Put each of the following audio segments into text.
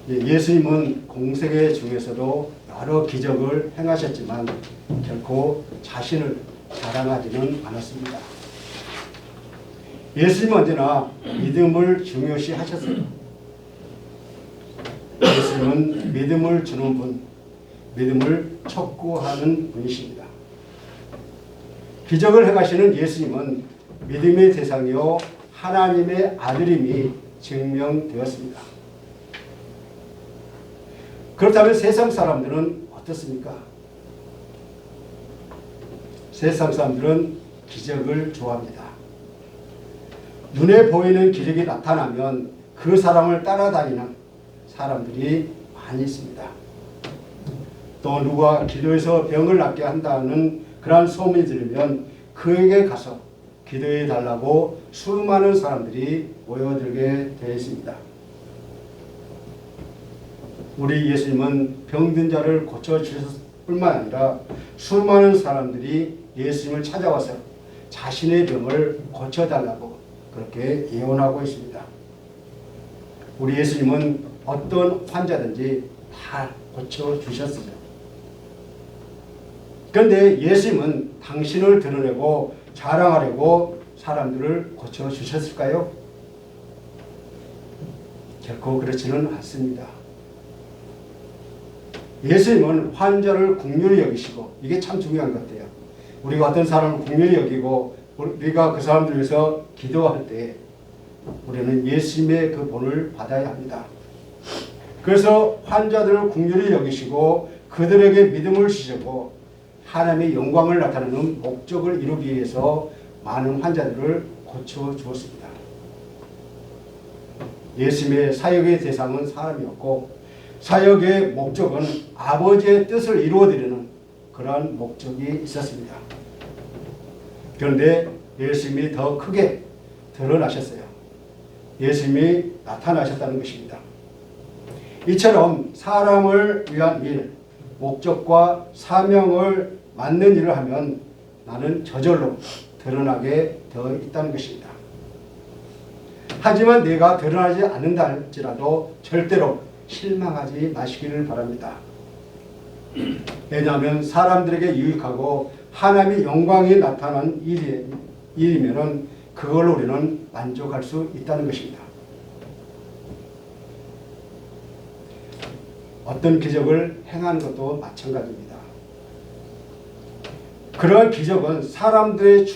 예수님은 공생애 중에서도 여러 기적을 행하셨지만 결코 자신을 자랑하지는 않았습니다. 예수님은 언제나 믿음을 중요시 하셨어요. 예수님은 믿음을 주는 분, 믿음을 촉구하는 분이십니다. 기적을 행하시는 예수님은 믿음의 대상이요 하나님의 아들임이 증명되었습니다. 그렇다면 세상 사람들은 어떻습니까? 세상 사람들은 기적을 좋아합니다. 눈에 보이는 기적이 나타나면 그 사람을 따라다니는 사람들이 많이 있습니다. 또 누가 기도해서 병을 낫게 한다는 그러한 소문이 들리면 그에게 가서 기도해 달라고 수많은 사람들이 모여들게 되어 있습니다. 우리 예수님은 병든 자를 고쳐주셨을 뿐만 아니라 수많은 사람들이 예수님을 찾아와서 자신의 병을 고쳐달라고 그렇게 예언하고 있습니다. 우리 예수님은 어떤 환자든지 다 고쳐주셨습니다. 그런데 예수님은 당신을 드러내고 자랑하려고 사람들을 고쳐주셨을까요? 결코 그렇지는 않습니다. 예수님은 환자를 긍휼히 여기시고, 이게 참 중요한 것 같아요. 우리가 어떤 사람을 긍휼히 여기고 우리가 그 사람들을 위해서 기도할 때 우리는 예수님의 그 본을 받아야 합니다. 그래서 환자들을 긍휼히 여기시고 그들에게 믿음을 주시고 하나님의 영광을 나타내는 목적을 이루기 위해서 많은 환자들을 고쳐주었습니다. 예수님의 사역의 대상은 사람이었고 사역의 목적은 아버지의 뜻을 이루어드리는 그러한 목적이 있었습니다. 그런데 예수님이 더 크게 드러나셨어요. 예수님이 나타나셨다는 것입니다. 이처럼 사람을 위한 일, 목적과 사명을 맞는 일을 하면 나는 저절로 드러나게 되어 있다는 것입니다. 하지만 내가 드러나지 않는다 할지라도 절대로 실망하지 마시기를 바랍니다. 왜냐하면 사람들에게 유익하고 하나님의 영광이 나타난 일이면 그걸로 우리는 만족할 수 있다는 것입니다. 어떤 기적을 행하는 것도 마찬가지입니다. 그러한 기적은 사람들의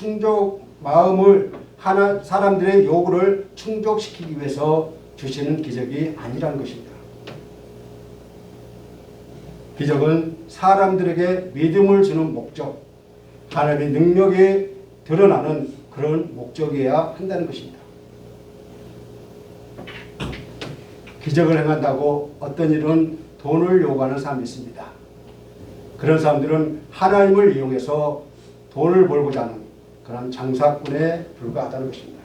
사람들의 요구를 충족시키기 위해서 주시는 기적이 아니라는 것입니다. 기적은 사람들에게 믿음을 주는 목적, 하나님의 능력이 드러나는 그런 목적이어야 한다는 것입니다. 기적을 행한다고 어떤 일은 돈을 요구하는 사람이 있습니다. 그런 사람들은 하나님을 이용해서 돈을 벌고자 하는 그런 장사꾼에 불과하다는 것입니다.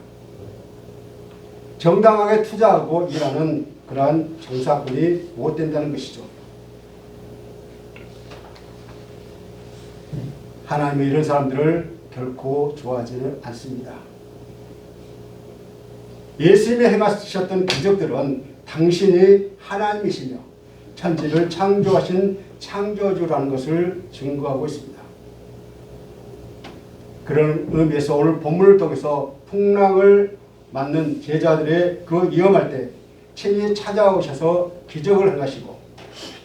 정당하게 투자하고 일하는 그러한 장사꾼이 못 된다는 것이죠. 하나님은 이런 사람들을 결코 좋아하지는 않습니다. 예수님이 행하셨던 기적들은 당신이 하나님이시며 천지를 창조하신 창조주라는 것을 증거하고 있습니다. 그런 의미에서 오늘 본문을 통해서 풍랑을 맞는 제자들의 그 위험할 때 친히 찾아오셔서 기적을 행하시고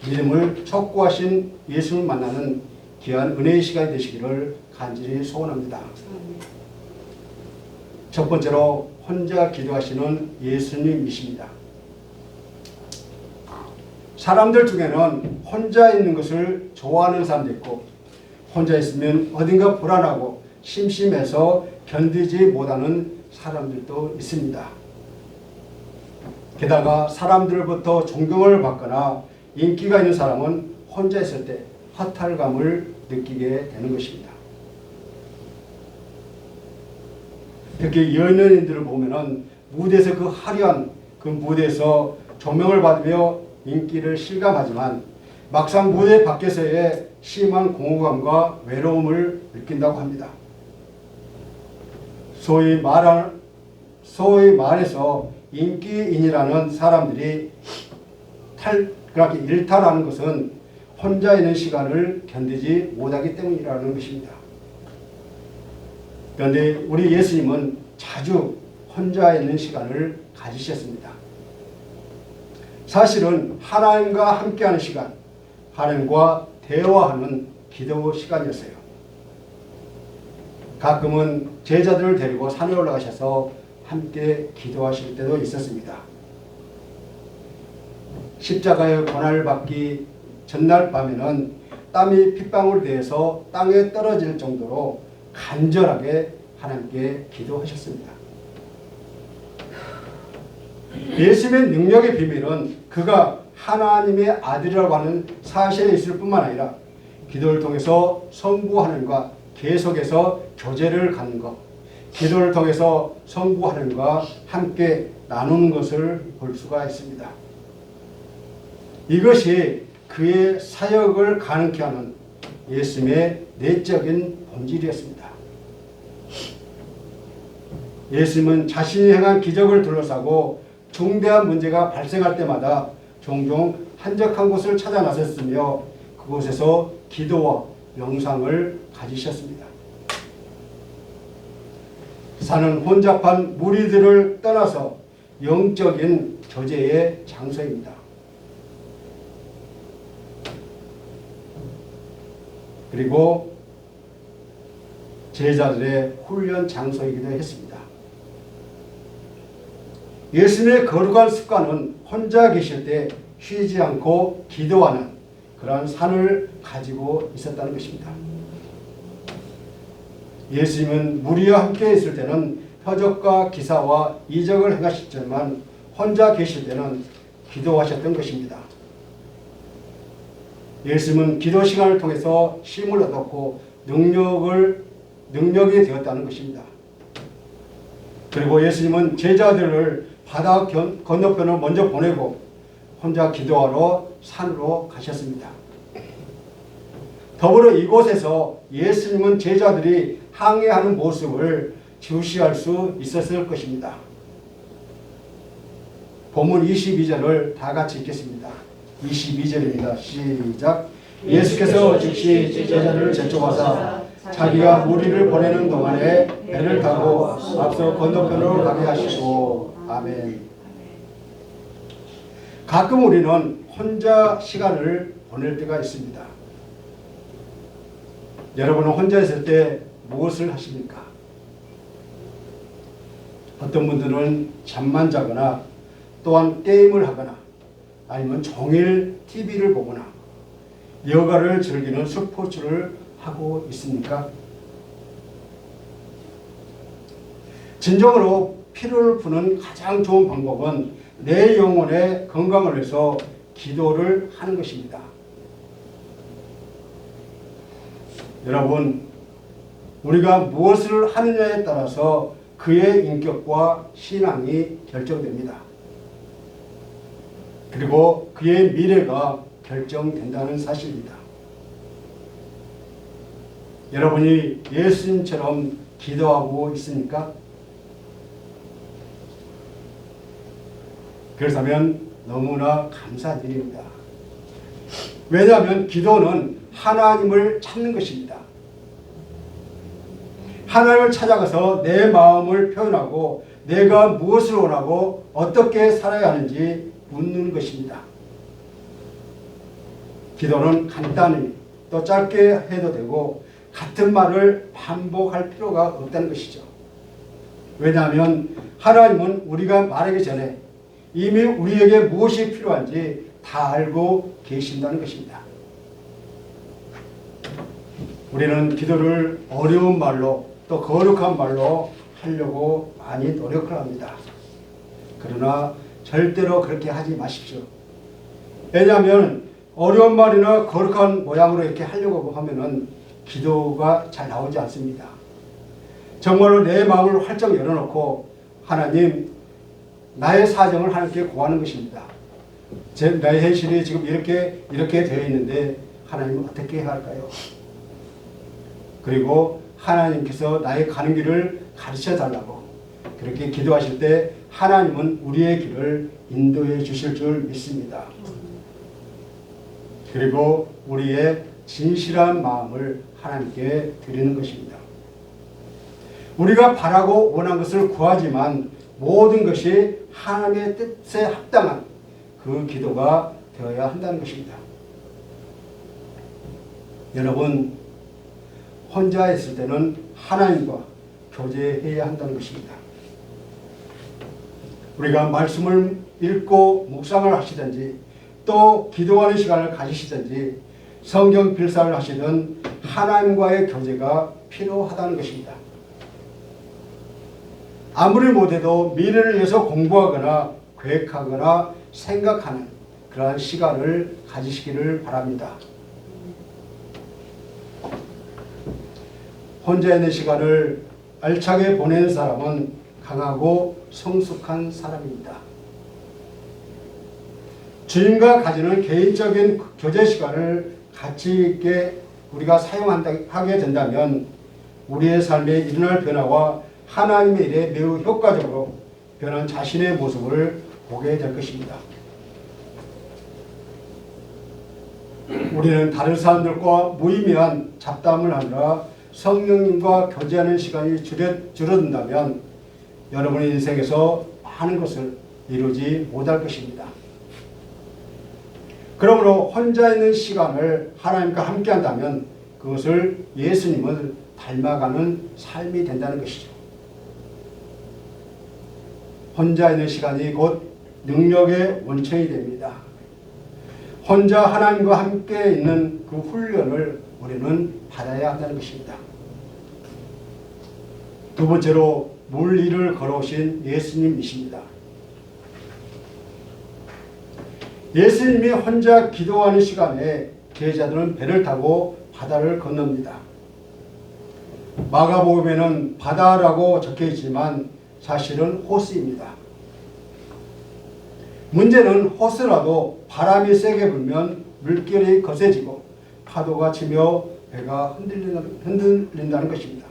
믿음을 촉구하신 예수를 만나는 귀한 은혜의 시간이 되시기를 간절히 소원합니다. 첫 번째로 혼자 기도하시는 예수님이십니다. 사람들 중에는 혼자 있는 것을 좋아하는 사람도 있고 혼자 있으면 어딘가 불안하고 심심해서 견디지 못하는 사람들도 있습니다. 게다가 사람들로부터 존경을 받거나 인기가 있는 사람은 혼자 있을 때 허탈감을 느끼게 되는 것입니다. 특히 연예인들을 보면은 무대에서 그 화려한 그 무대에서 조명을 받으며 인기를 실감하지만 막상 무대 밖에서의 심한 공허감과 외로움을 느낀다고 합니다. 소위 말해서 인기인이라는 사람들이 그렇게 일탈하는 것은 혼자 있는 시간을 견디지 못하기 때문이라는 것입니다. 그런데 우리 예수님은 자주 혼자 있는 시간을 가지셨습니다. 사실은 하나님과 함께하는 시간, 하나님과 대화하는 기도 시간이었어요. 가끔은 제자들을 데리고 산에 올라가셔서 함께 기도하실 때도 있었습니다. 십자가의 고난을 받기 전날 밤에는 땀이 핏방울 내서 땅에 떨어질 정도로 간절하게 하나님께 기도하셨습니다. 예수님의 능력의 비밀은 그가 하나님의 아들이라고 하는 사실에 있을 뿐만 아니라 기도를 통해서 성부 하나님과 계속해서 교제를 갖는 것, 기도를 통해서 성부 하나님과 함께 나누는 것을 볼 수가 있습니다. 이것이 그의 사역을 가능케 하는 예수님의 내적인 본질이었습니다. 예수님은 자신이 행한 기적을 둘러싸고 중대한 문제가 발생할 때마다 종종 한적한 곳을 찾아 나섰으며 그곳에서 기도와 명상을 가지셨습니다. 산은 혼잡한 무리들을 떠나서 영적인 교제의 장소입니다. 그리고 제자들의 훈련 장소이기도 했습니다. 예수님의 거룩한 습관은 혼자 계실 때 쉬지 않고 기도하는 그러한 산을 가지고 있었다는 것입니다. 예수님은 무리와 함께 있을 때는 표적과 기사와 이적을 행하셨지만 혼자 계실 때는 기도하셨던 것입니다. 예수님은 기도 시간을 통해서 힘을 얻었고 능력이 되었다는 것입니다. 그리고 예수님은 제자들을 바다 건너편을 먼저 보내고 혼자 기도하러 산으로 가셨습니다. 더불어 이곳에서 예수님은 제자들이 항해하는 모습을 주시할 수 있었을 것입니다. 본문 22절을 다 같이 읽겠습니다. 22절입니다. 시작. 예수께서 즉시 제자들을 재촉하사 자기가 무리를 보내는 동안에 배를 타고 앞서 건너편으로 가게 하시고. 아멘. 가끔 우리는 혼자 시간을 보낼 때가 있습니다. 여러분은 혼자 있을 때 무엇을 하십니까? 어떤 분들은 잠만 자거나 또한 게임을 하거나 아니면 종일 TV를 보거나 여가를 즐기는 스포츠를 하고 있습니까? 진정으로 피로를 푸는 가장 좋은 방법은 내 영혼의 건강을 위해서 기도를 하는 것입니다. 여러분, 우리가 무엇을 하느냐에 따라서 그의 인격과 신앙이 결정됩니다. 그리고 그의 미래가 결정된다는 사실입니다. 여러분이 예수님처럼 기도하고 있습니까? 그렇다면 너무나 감사드립니다. 왜냐하면 기도는 하나님을 찾는 것입니다. 하나님을 찾아가서 내 마음을 표현하고 내가 무엇을 원하고 어떻게 살아야 하는지 묻는 것입니다. 기도는 간단히 또 짧게 해도 되고 같은 말을 반복할 필요가 없다는 것이죠. 왜냐하면 하나님은 우리가 말하기 전에 이미 우리에게 무엇이 필요한지 다 알고 계신다는 것입니다. 우리는 기도를 어려운 말로 또 거룩한 말로 하려고 많이 노력을 합니다. 그러나 절대로 그렇게 하지 마십시오. 왜냐하면 어려운 말이나 거룩한 모양으로 이렇게 하려고 하면은 기도가 잘 나오지 않습니다. 정말로 내 마음을 활짝 열어놓고 하나님, 나의 사정을 하나님께 고하는 것입니다. 나의 현실이 지금 이렇게 되어 있는데 하나님은 어떻게 해야 할까요? 그리고 하나님께서 나의 가는 길을 가르쳐 달라고 그렇게 기도하실 때 하나님은 우리의 길을 인도해 주실 줄 믿습니다. 그리고 우리의 진실한 마음을 하나님께 드리는 것입니다. 우리가 바라고 원한 것을 구하지만 모든 것이 하나님의 뜻에 합당한 그 기도가 되어야 한다는 것입니다. 여러분, 혼자 있을 때는 하나님과 교제해야 한다는 것입니다. 우리가 말씀을 읽고 묵상을 하시든지 또 기도하는 시간을 가지시든지 성경 필사를 하시든 하나님과의 교제가 필요하다는 것입니다. 아무리 못해도 미래를 위해서 공부하거나 계획하거나 생각하는 그러한 시간을 가지시기를 바랍니다. 혼자 있는 시간을 알차게 보내는 사람은 강하고 성숙한 사람입니다. 주님과 가지는 개인적인 교제 시간을 가치 있게 우리가 사용하게 된다면 우리의 삶에 일어날 변화와 하나님의 일에 매우 효과적으로 변한 자신의 모습을 보게 될 것입니다. 우리는 다른 사람들과 무의미한 잡담을 하느라 성령님과 교제하는 시간이 줄어든다면 여러분의 인생에서 많은 것을 이루지 못할 것입니다. 그러므로 혼자 있는 시간을 하나님과 함께 한다면 그것을 예수님을 닮아가는 삶이 된다는 것이죠. 혼자 있는 시간이 곧 능력의 원천이 됩니다. 혼자 하나님과 함께 있는 그 훈련을 우리는 받아야 한다는 것입니다. 두 번째로 물 위를 걸어오신 예수님이십니다. 예수님이 혼자 기도하는 시간에 제자들은 배를 타고 바다를 건넙니다. 마가복음에는 바다라고 적혀 있지만 사실은 호수입니다. 문제는 호수라도 바람이 세게 불면 물결이 거세지고 파도가 치며 배가 흔들린다는 것입니다.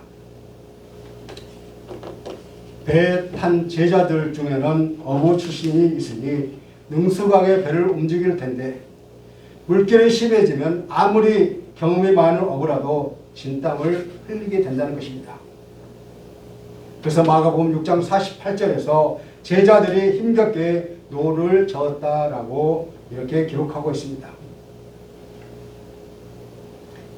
배에 탄 제자들 중에는 어부 출신이 있으니 능숙하게 배를 움직일 텐데 물결이 심해지면 아무리 경험이 많은 어부라도 진땀을 흘리게 된다는 것입니다. 그래서 마가복음 6장 48절에서 제자들이 힘겹게 노를 저었다라고 이렇게 기록하고 있습니다.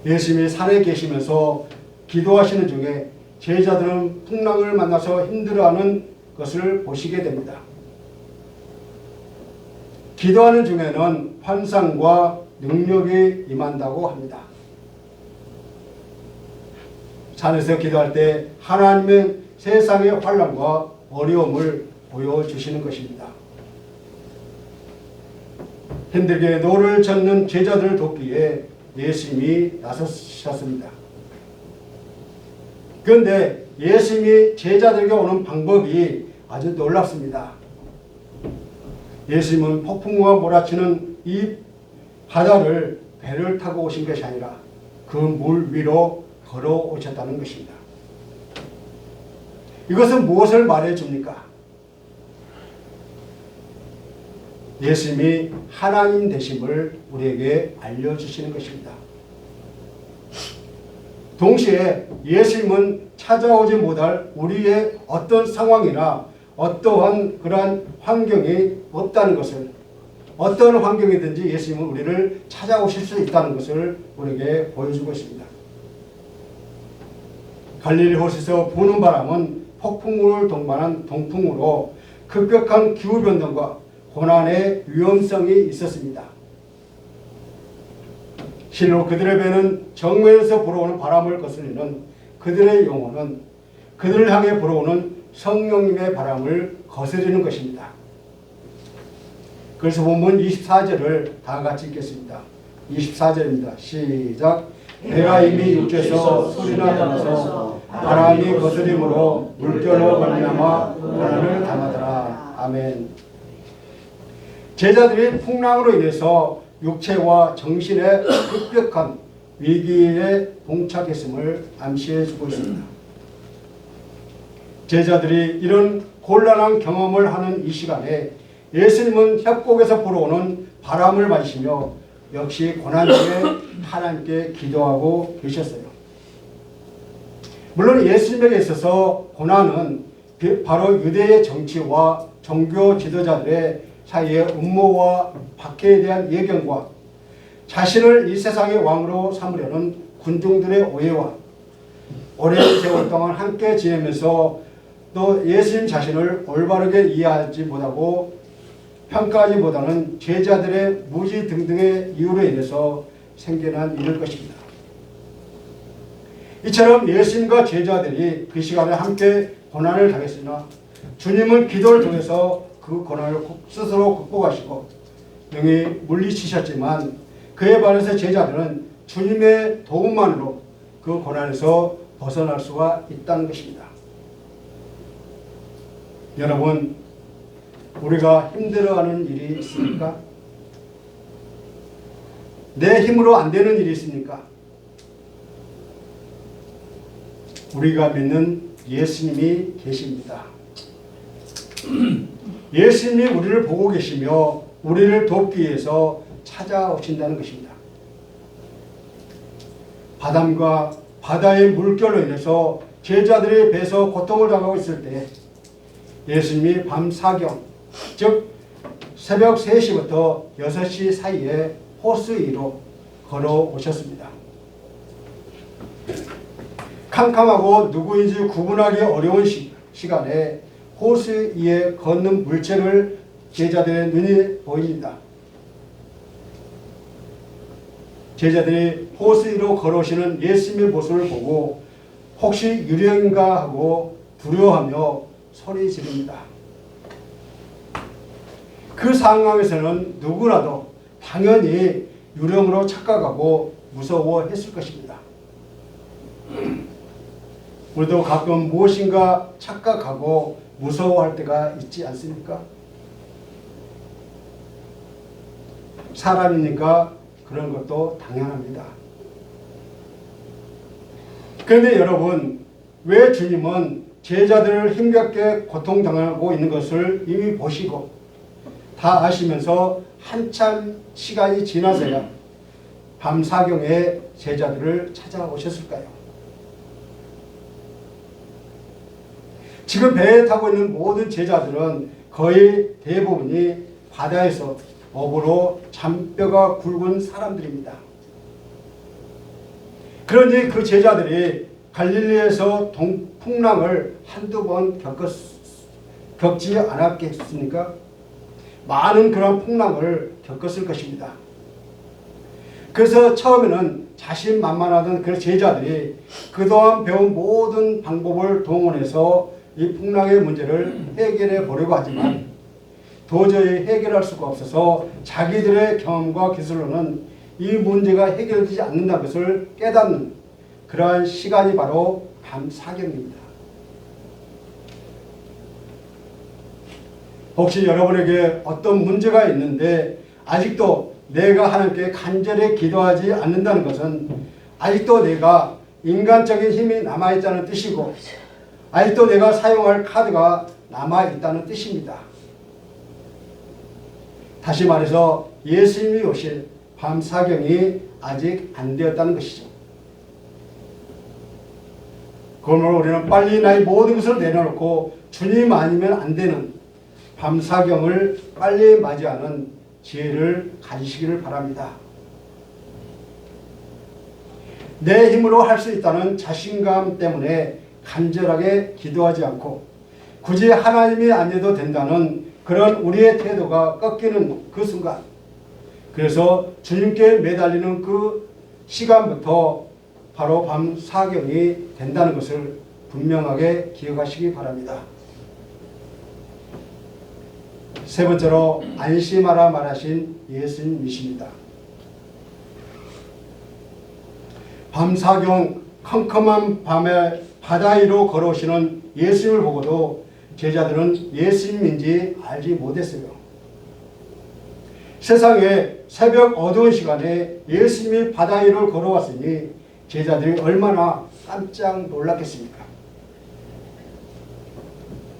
예수님이 산에 계시면서 기도하시는 중에 제자들은 풍랑을 만나서 힘들어하는 것을 보시게 됩니다. 기도하는 중에는 환상과 능력이 임한다고 합니다. 산에서 기도할 때 하나님은 세상의 환난과 어려움을 보여주시는 것입니다. 힘들게 노를 젓는 제자들을 돕기에 예수님이 나서셨습니다. 그런데 예수님이 제자들에게 오는 방법이 아주 놀랍습니다. 예수님은 폭풍우가 몰아치는 이 바다를 배를 타고 오신 것이 아니라 그 물 위로 걸어오셨다는 것입니다. 이것은 무엇을 말해줍니까? 예수님이 하나님 되심을 우리에게 알려주시는 것입니다. 동시에 예수님은 찾아오지 못할 우리의 어떤 상황이나 어떠한 그러한 환경이 없다는 것을, 어떤 환경이든지 예수님은 우리를 찾아오실 수 있다는 것을 우리에게 보여주고 있습니다. 갈릴리 호수에서 부는 바람은 폭풍우를 동반한 동풍으로 급격한 기후변동과 고난의 위험성이 있었습니다. 실로 그들의 배는 정면에서 불어오는 바람을 거스리는 그들의 영혼은 그들을 향해 불어오는 성령님의 바람을 거스리는 것입니다. 그래서 본문 24절을 다 같이 읽겠습니다. 24절입니다. 시작. 배가 이미 육지에서 소리나 떠나서 바람이 거스림으로 물결로 말미암아 고난을 당하더라. 아멘. 제자들이 풍랑으로 인해서 육체와 정신의 급격한 위기에 봉착했음을 암시해 주고 있습니다. 제자들이 이런 곤란한 경험을 하는 이 시간에 예수님은 협곡에서 불어오는 바람을 맞으시며 역시 고난 중에 하나님께 기도하고 계셨어요. 물론 예수님에게 있어서 고난은 바로 유대의 정치와 종교 지도자들의 사이의 음모와 박해에 대한 예견과 자신을 이 세상의 왕으로 삼으려는 군중들의 오해와 오랜 세월 동안 함께 지내면서 또 예수님 자신을 올바르게 이해하지 못하고 평가하지 못하는 제자들의 무지 등등의 이유로 인해서 생겨난 일일 것입니다. 이처럼 예수님과 제자들이 그 시간에 함께 고난을 당했으나 주님은 기도를 통해서 그 고난을 스스로 극복하시고 능히 물리치셨지만 그에 반해서 제자들은 주님의 도움만으로 그 고난에서 벗어날 수가 있다는 것입니다. 여러분, 우리가 힘들어하는 일이 있습니까? 내 힘으로 안 되는 일이 있습니까? 우리가 믿는 예수님이 계십니다. 예수님이 우리를 보고 계시며 우리를 돕기 위해서 찾아오신다는 것입니다. 바람과 바다의 물결로 인해서 제자들의 배에서 고통을 당하고 있을 때 예수님이 밤 사경, 즉 새벽 3시부터 6시 사이에 호수 위로 걸어오셨습니다. 캄캄하고 누구인지 구분하기 어려운 시간에 호수 위에 걷는 물체를 제자들의 눈이 보입니다. 제자들이 호수 위로 걸어오시는 예수님의 모습을 보고 혹시 유령인가 하고 두려워하며 소리 지릅니다. 그 상황에서는 누구라도 당연히 유령으로 착각하고 무서워했을 것입니다. 우리도 가끔 무엇인가 착각하고 무서워할 때가 있지 않습니까? 사람이니까 그런 것도 당연합니다. 그런데 여러분, 왜 주님은 제자들을 힘겹게 고통당하고 있는 것을 이미 보시고 다 아시면서 한참 시간이 지나서야 밤 사경에 제자들을 찾아오셨을까요? 지금 배에 타고 있는 모든 제자들은 거의 대부분이 바다에서 업으로 잔뼈가 굵은 사람들입니다. 그런데 그 제자들이 갈릴리에서 풍랑을 한두 번 겪지 않았겠습니까? 많은 그런 풍랑을 겪었을 것입니다. 그래서 처음에는 자신만만하던 그 제자들이 그동안 배운 모든 방법을 동원해서 이 풍랑의 문제를 해결해 보려고 하지만 도저히 해결할 수가 없어서 자기들의 경험과 기술로는 이 문제가 해결되지 않는다는 것을 깨닫는 그러한 시간이 바로 밤 사경입니다. 혹시 여러분에게 어떤 문제가 있는데 아직도 내가 하나님께 간절히 기도하지 않는다는 것은 아직도 내가 인간적인 힘이 남아있다는 뜻이고 아직도 내가 사용할 카드가 남아있다는 뜻입니다. 다시 말해서 예수님이 오실 밤 사경이 아직 안 되었다는 것이죠. 그러므로 우리는 빨리 나의 모든 것을 내려놓고 주님 아니면 안 되는 밤 사경을 빨리 맞이하는 지혜를 가지시기를 바랍니다. 내 힘으로 할 수 있다는 자신감 때문에 간절하게 기도하지 않고 굳이 하나님이 안 해도 된다는 그런 우리의 태도가 꺾이는 그 순간, 그래서 주님께 매달리는 그 시간부터 바로 밤 사경이 된다는 것을 분명하게 기억하시기 바랍니다. 세 번째로 안심하라 말하신 예수님이십니다. 밤 사경 컴컴한 밤에 바다 위로 걸어오시는 예수님을 보고도 제자들은 예수님인지 알지 못했어요. 세상에 새벽 어두운 시간에 예수님이 바다 위를 걸어왔으니 제자들이 얼마나 깜짝 놀랐겠습니까?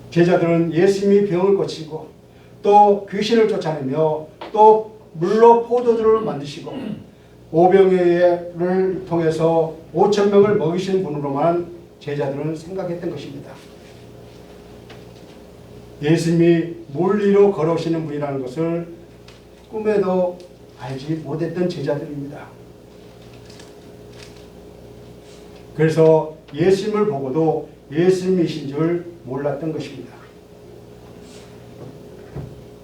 제자들은 예수님이 병을 고치고 또 귀신을 쫓아내며 또 물로 포도주를 만드시고 오병이어를 통해서 5천 명을 먹이신 분으로만 제자들은 생각했던 것입니다. 예수님이 물 위로 걸어오시는 분이라는 것을 꿈에도 알지 못했던 제자들입니다. 그래서 예수님을 보고도 예수님이신 줄 몰랐던 것입니다.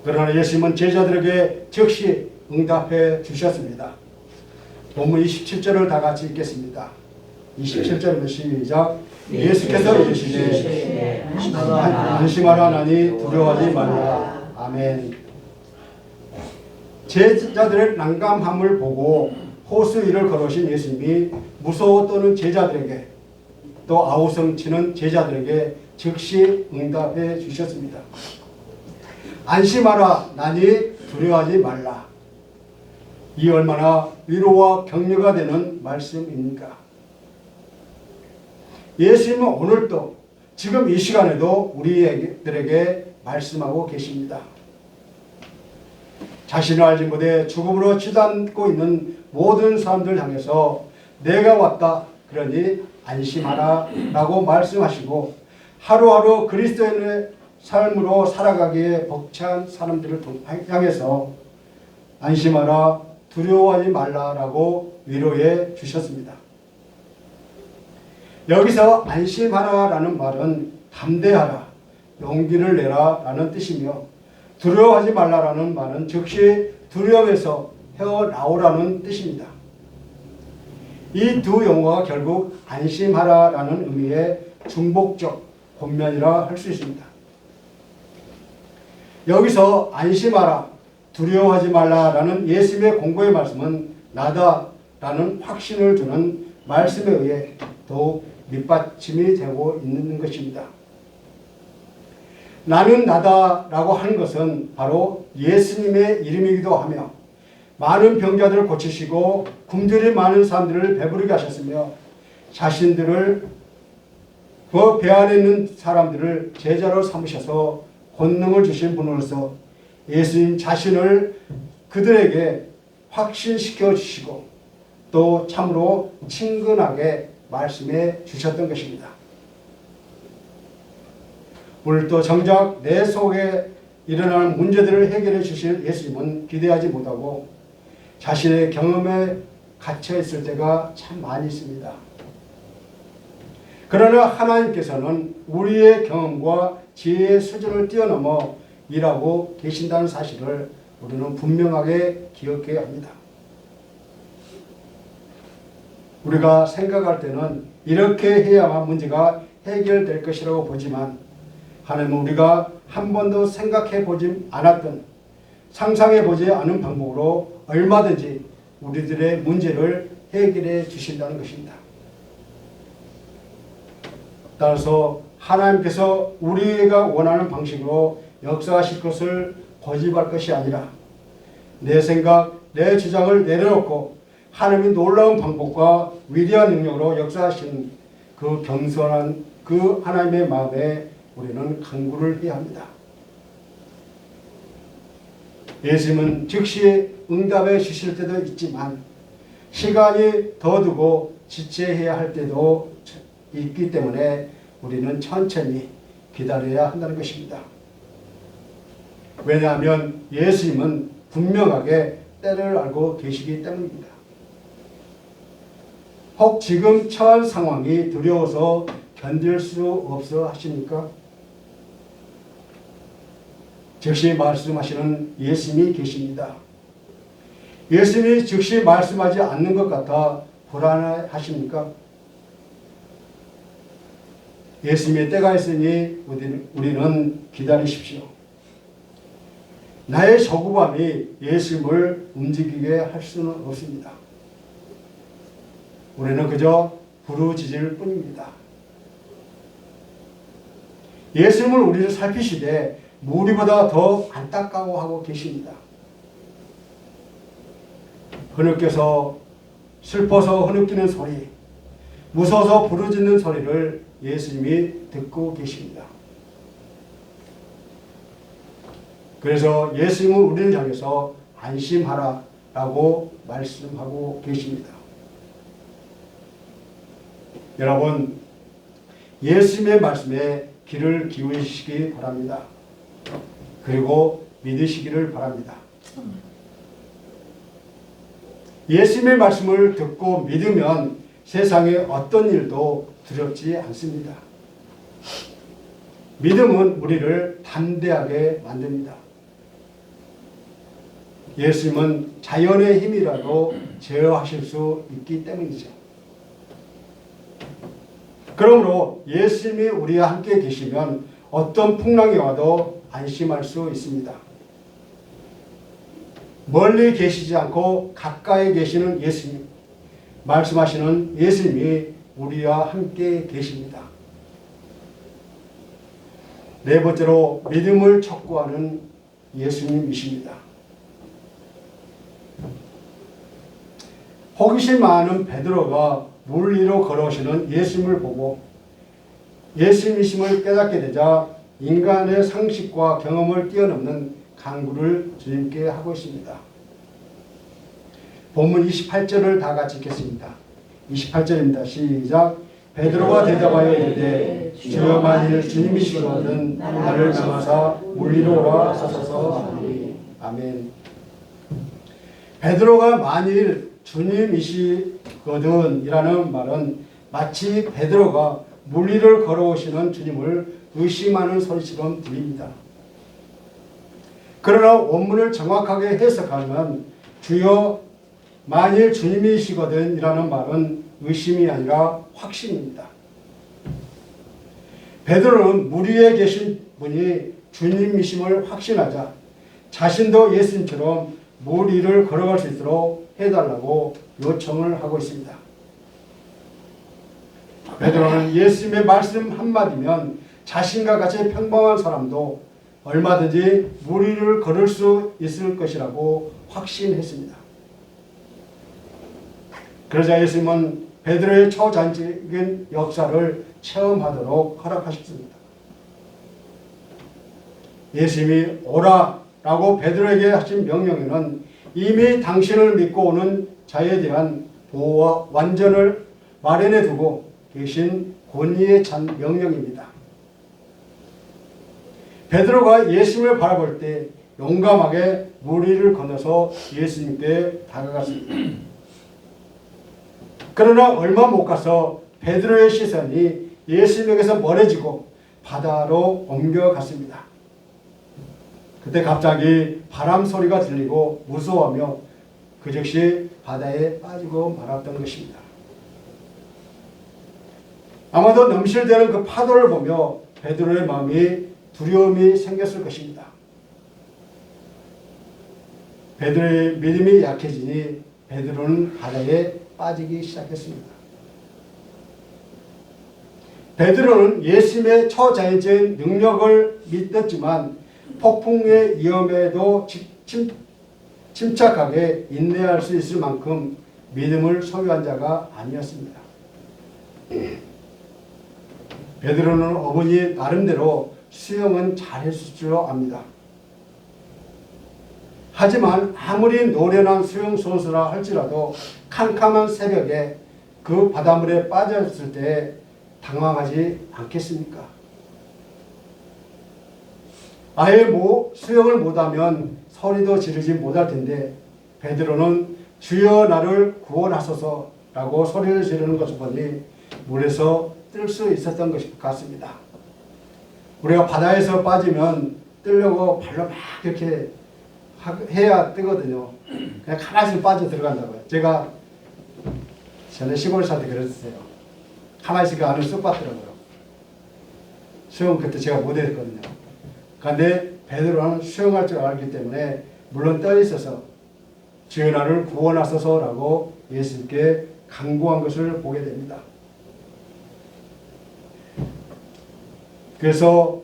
그러나 예수님은 제자들에게 즉시 응답해 주셨습니다. 본문 27절을 다 같이 읽겠습니다. 27절은 시작. 예수께서 이르시되 안심하라 나니 두려워하지 말라. 아멘. 제자들의 난감함을 보고 호수 위를 걸으신 예수님이 무서워 떠는 제자들에게 또 아우성 치는 제자들에게 즉시 응답해 주셨습니다. 안심하라 나니 두려워하지 말라. 이 얼마나 위로와 격려가 되는 말씀입니까? 예수님은 오늘도 지금 이 시간에도 우리들에게 말씀하고 계십니다. 자신을 알지 못해 죽음으로 치닫고 있는 모든 사람들 향해서 내가 왔다 그러니 안심하라 라고 말씀하시고 하루하루 그리스도인의 삶으로 살아가기에 벅찬 사람들을 향해서 안심하라 두려워하지 말라라고 위로해 주셨습니다. 여기서 안심하라라는 말은 담대하라, 용기를 내라 라는 뜻이며 두려워하지 말라라는 말은 즉시 두려움에서 헤어나오라는 뜻입니다. 이 두 용어가 결국 안심하라라는 의미의 중복적 본면이라 할 수 있습니다. 여기서 안심하라, 두려워하지 말라라는 예수님의 공고의 말씀은 나다라는 확신을 주는 말씀에 의해 더욱 밑받침이 되고 있는 것입니다. 나는 나다라고 하는 것은 바로 예수님의 이름이기도 하며 많은 병자들을 고치시고 굶주린 많은 사람들을 배부르게 하셨으며 자신들을 그 배 안에 있는 사람들을 제자로 삼으셔서 권능을 주신 분으로서 예수님 자신을 그들에게 확신시켜 주시고 또 참으로 친근하게 말씀해 주셨던 것입니다. 오늘도 정작 내 속에 일어나는 문제들을 해결해 주실 예수님은 기대하지 못하고 자신의 경험에 갇혀 있을 때가 참 많이 있습니다. 그러나 하나님께서는 우리의 경험과 지혜의 수준을 뛰어넘어 일하고 계신다는 사실을 우리는 분명하게 기억해야 합니다. 우리가 생각할 때는 이렇게 해야만 문제가 해결될 것이라고 보지만 하나님은 우리가 한 번도 생각해 보지 않았던 상상해 보지 않은 방법으로 얼마든지 우리들의 문제를 해결해 주신다는 것입니다. 따라서 하나님께서 우리가 원하는 방식으로 역사하실 것을 고집할 것이 아니라 내 생각, 내 주장을 내려놓고 하나님의 놀라운 방법과 위대한 능력으로 역사하신 그 겸손한 그 하나님의 마음에 우리는 간구를 해야 합니다. 예수님은 즉시 응답해 주실 때도 있지만 시간이 더 두고 지체해야 할 때도 있기 때문에 우리는 천천히 기다려야 한다는 것입니다. 왜냐하면 예수님은 분명하게 때를 알고 계시기 때문입니다. 혹 지금 처한 상황이 두려워서 견딜 수 없어 하십니까? 즉시 말씀하시는 예수님이 계십니다. 예수님이 즉시 말씀하지 않는 것 같아 불안하십니까? 예수님의 때가 있으니 우리는 기다리십시오. 나의 조급함이 예수님을 움직이게 할 수는 없습니다. 우리는 그저 부르짖을 뿐입니다. 예수님을 우리를 살피시되 우리보다 더 안타까워하고 계십니다. 흐느껴서 슬퍼서 흐느끼는 소리, 무서워서 부르짖는 소리를 예수님이 듣고 계십니다. 그래서 예수님은 우리를 향해서 안심하라라고 말씀하고 계십니다. 여러분, 예수님의 말씀에 귀를 기울이시기 바랍니다. 그리고 믿으시기를 바랍니다. 예수님의 말씀을 듣고 믿으면 세상에 어떤 일도 두렵지 않습니다. 믿음은 우리를 담대하게 만듭니다. 예수님은 자연의 힘이라도 제어하실 수 있기 때문이죠. 그러므로 예수님이 우리와 함께 계시면 어떤 풍랑이 와도 안심할 수 있습니다. 멀리 계시지 않고 가까이 계시는 예수님, 말씀하시는 예수님이 우리와 함께 계십니다. 네 번째로 믿음을 촉구하는 예수님이십니다. 호기심 많은 베드로가 물 위로 걸어오시는 예수님을 보고 예수님이심을 깨닫게 되자 인간의 상식과 경험을 뛰어넘는 간구를 주님께 하고 있습니다. 본문 28절을 다 같이 읽겠습니다. 28절입니다. 시작. 베드로가 대답하여 이르되 주여 만일 주님이시거든 나를 명하사 물 위로 오라 하소서 하니. 아멘. 베드로가 만일 주님이시거든 이라는 말은 마치 베드로가 물 위를 걸어오시는 주님을 의심하는 소리처럼 들립니다. 그러나 원문을 정확하게 해석하면 주여 만일 주님이시거든 이라는 말은 의심이 아니라 확신입니다. 베드로는 물 위에 계신 분이 주님이심을 확신하자 자신도 예수님처럼 물 위를 걸어갈 수 있도록 해달라고 요청을 하고 있습니다. 베드로는 예수님의 말씀 한마디면 자신과 같이 평범한 사람도 얼마든지 물 위를 걸을 수 있을 것이라고 확신했습니다. 그러자 예수님은 베드로의 초자연적인 역사를 체험하도록 허락하셨습니다. 예수님이 오라라고 베드로에게 하신 명령에는 이미 당신을 믿고 오는 자에 대한 보호와 완전을 마련해 두고 계신 권위에 찬 명령입니다. 베드로가 예수님을 바라볼 때 용감하게 물 위를 건너서 예수님께 다가갔습니다. 그러나 얼마 못 가서 베드로의 시선이 예수님에게서 멀어지고 바다로 옮겨갔습니다. 그때 갑자기 바람 소리가 들리고 무서워하며 그 즉시 바다에 빠지고 말았던 것입니다. 아마도 넘실대는 그 파도를 보며 베드로의 마음이 두려움이 생겼을 것입니다. 베드로의 믿음이 약해지니 베드로는 바다에 빠지기 시작했습니다. 베드로는 예수님의 초자연적인 능력을 믿었지만 폭풍의 위험에도 침착하게 인내할 수 있을 만큼 믿음을 소유한 자가 아니었습니다. 베드로는 어머니 나름대로 수영은 잘했을 줄 압니다. 하지만 아무리 노련한 수영 선수라 할지라도 캄캄한 새벽에 그 바닷물에 빠졌을 때 당황하지 않겠습니까? 아예 수영을 못하면 소리도 지르지 못할 텐데 베드로는 주여 나를 구원하소서라고 소리를 지르는 것을 보니 물에서 뜰 수 있었던 것 같습니다. 우리가 바다에서 빠지면 뜨려고 발로 막 이렇게 해야 뜨거든요. 그냥 가만히 빠져 들어간다고요. 제가 전에 시골 살 때 그랬어요. 가만히 있으니까 안을 쑥 빠뜨려고요. 수영 그때 제가 못했거든요. 그런데 베드로는 수영할 줄 알기 때문에 물론 떠 있어서 주여 나를 구원하소서라고 예수님께 간구한 것을 보게 됩니다. 그래서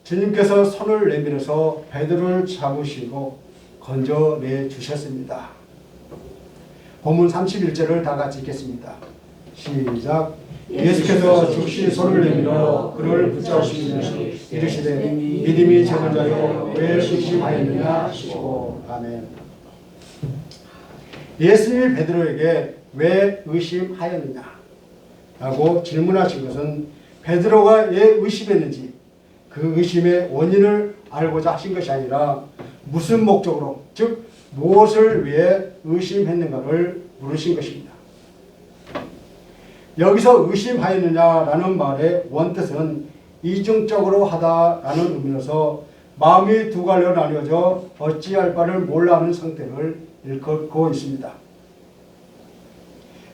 주님께서 손을 내밀어서 베드로를 잡으시고 건져내 주셨습니다. 본문 31절을 다 같이 읽겠습니다. 시작. 예수께서 즉시 손을 내밀어 그를 붙잡으시니 이르시되 믿음이 적은 자여 왜 의심하였느냐 하시고. 아멘. 예수님이 베드로에게 왜 의심하였느냐 라고 질문하신 것은 베드로가 왜 의심했는지 그 의심의 원인을 알고자 하신 것이 아니라 무슨 목적으로, 즉 무엇을 위해 의심했는가를 물으신 것입니다. 여기서 의심하였느냐라는 말의 원뜻은 이중적으로 하다라는 의미로서 마음이 두 갈래로 나뉘어져 어찌할 바를 몰라 하는 상태를 일컫고 있습니다.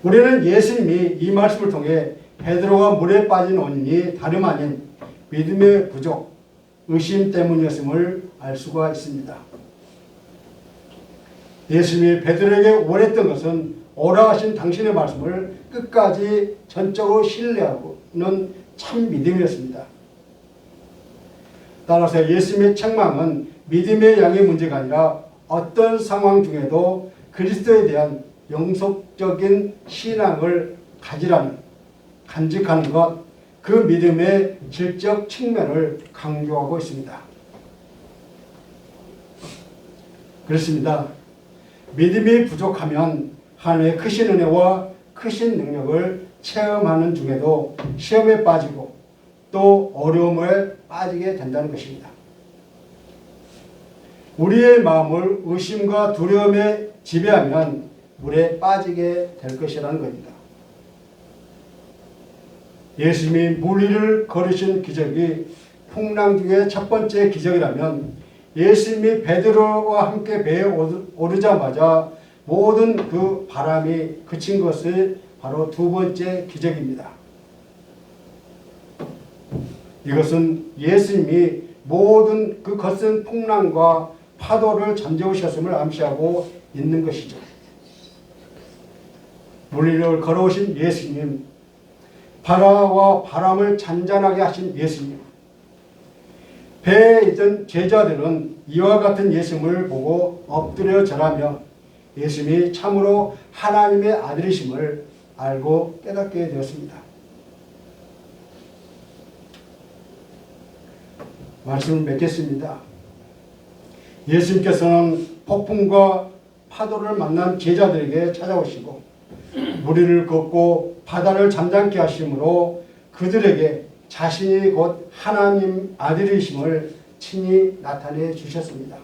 우리는 예수님이 이 말씀을 통해 베드로가 물에 빠진 원인이 다름 아닌 믿음의 부족, 의심 때문이었음을 알 수가 있습니다. 예수님이 베드로에게 원했던 것은 오라 하신 당신의 말씀을 끝까지 전적으로 신뢰하고는 참 믿음이었습니다. 따라서 예수님의 책망은 믿음의 양의 문제가 아니라 어떤 상황 중에도 그리스도에 대한 영속적인 신앙을 가지라는, 간직하는 것, 그 믿음의 질적 측면을 강조하고 있습니다. 그렇습니다. 믿음이 부족하면 하나님의 크신 은혜와 크신 능력을 체험하는 중에도 시험에 빠지고 또 어려움에 빠지게 된다는 것입니다. 우리의 마음을 의심과 두려움에 지배하면 물에 빠지게 될 것이라는 겁니다. 예수님이 물 위를 걸으신 기적이 풍랑 중에 첫 번째 기적이라면 예수님이 베드로와 함께 배에 오르자마자 모든 그 바람이 그친 것이 바로 두 번째 기적입니다. 이것은 예수님이 모든 그 거센 풍랑과 파도를 잠재우셨음을 암시하고 있는 것이죠. 물 위를 걸어오신 예수님, 바다와 바람을 잔잔하게 하신 예수님, 배에 있던 제자들은 이와 같은 예수님을 보고 엎드려 절하며 예수님이 참으로 하나님의 아들이심을 알고 깨닫게 되었습니다. 말씀을 맺겠습니다. 예수님께서는 폭풍과 파도를 만난 제자들에게 찾아오시고 물 위를 걷고 바다를 잠잠케 하심으로 그들에게 자신이 곧 하나님 아들이심을 친히 나타내 주셨습니다.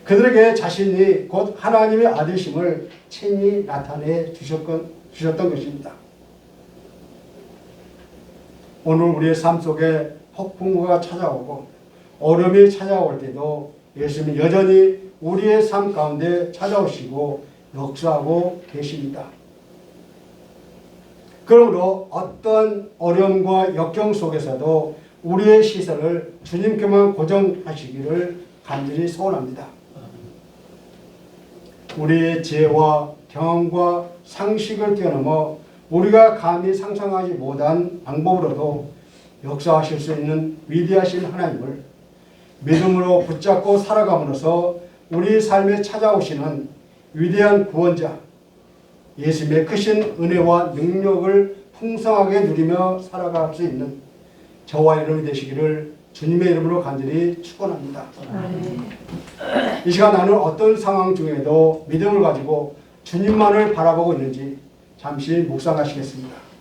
그들에게 자신이 곧 하나님의 아들이심을 친히 나타내 주셨던 것입니다. 오늘 우리의 삶 속에 폭풍우가 찾아오고 어려움이 찾아올 때도 예수님은 여전히 우리의 삶 가운데 찾아오시고 역사하고 계십니다. 그러므로 어떤 어려움과 역경 속에서도 우리의 시선을 주님께만 고정하시기를 간절히 소원합니다. 우리의 지혜와 경험과 상식을 뛰어넘어 우리가 감히 상상하지 못한 방법으로도 역사하실 수 있는 위대하신 하나님을 믿음으로 붙잡고 살아감으로써 우리 삶에 찾아오시는 위대한 구원자 예수님의 크신 은혜와 능력을 풍성하게 누리며 살아갈 수 있는 저와 여러분이 되시기를 주님의 이름으로 간절히 축원합니다. 이 시간 나는 어떤 상황 중에도 믿음을 가지고 주님만을 바라보고 있는지 잠시 묵상하시겠습니다.